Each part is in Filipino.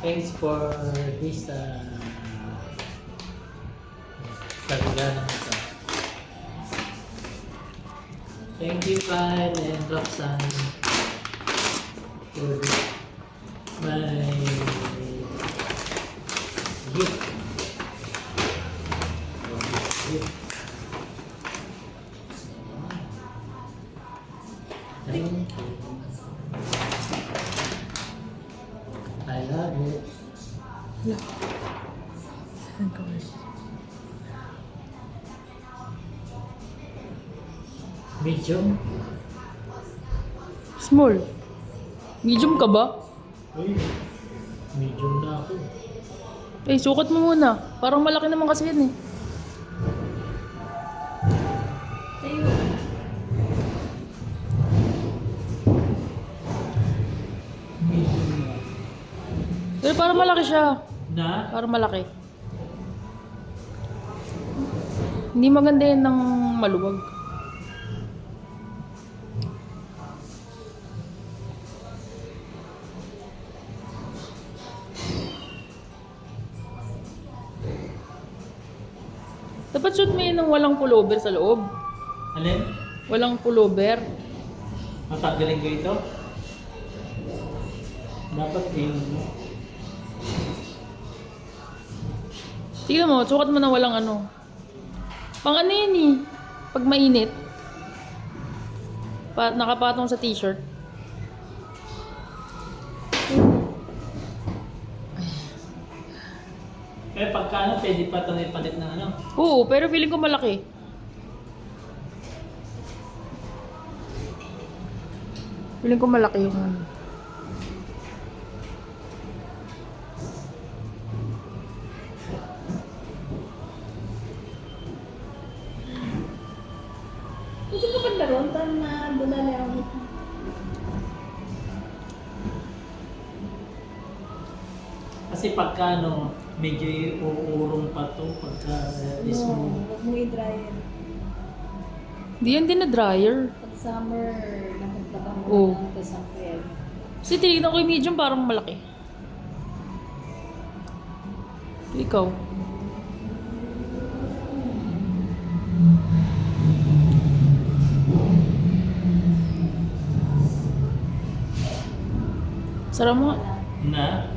Thanks for this sargana nito. Thank you, Kyle and Roxanne, for my gift. Thank you. I love it. Medium? Small. Medium ka ba? Uy, medium na ako. Eh, sukat mo muna. Parang malaki naman kasi yan eh. Medium na. Pero parang malaki siya. Na? Parang malaki. Hindi maganda yan ng maluwag. Dapat suot mo yun ng walang pullover sa loob. Alin? Walang pullover. Matanggalin ko ito? Dapat din. Tignan mo, sukat mo na walang ano. Pang ano yun eh. Pag mainit. Nakapatong sa t-shirt. Eh, pagka ano, pwede pa ito ipalit ng ano? Oo, pero feeling ko malaki. Feeling ko malaki yung ano. Gusto ko pa ron, tan na dunali ako. Kasi pagka ano, medyo uurong pa to pagka is No, mo. huwag mo i-dryer. Hindi yan din na dryer. Pag summer, nakagtaka mo Oo. lang ito sa crib. Kasi tinignan ko yung medium parang malaki. Ikaw. Sarap mo. Na?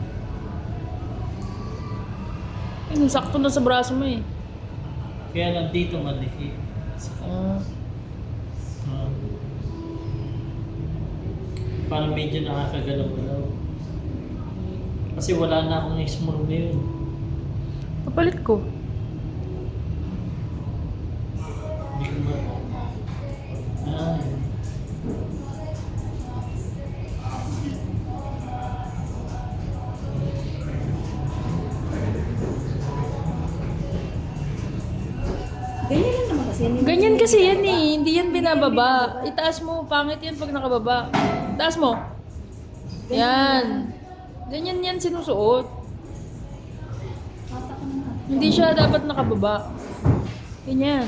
Ay, sakto na sa braso mo eh. Kaya lang dito maliit. Ah. Ah. Parang medyo nakakagalaw-galaw. Kasi wala na akong small ngayon. Kapalit ko. Hindi ko ba? Ah. Ganyan lang naman kasi. Ganyan kasi yan eh. Hindi yan binababa. Itaas mo. Pangit yan pag nakababa. Itaas mo. Yan. Ganyan yan sinusuot. Hatak na. Hindi siya dapat nakababa. Ganyan.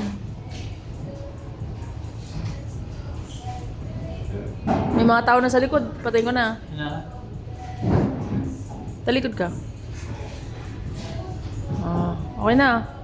May mga tao na sa likod. Patayin ko na. Na? Talikod ka. Ah, okay na.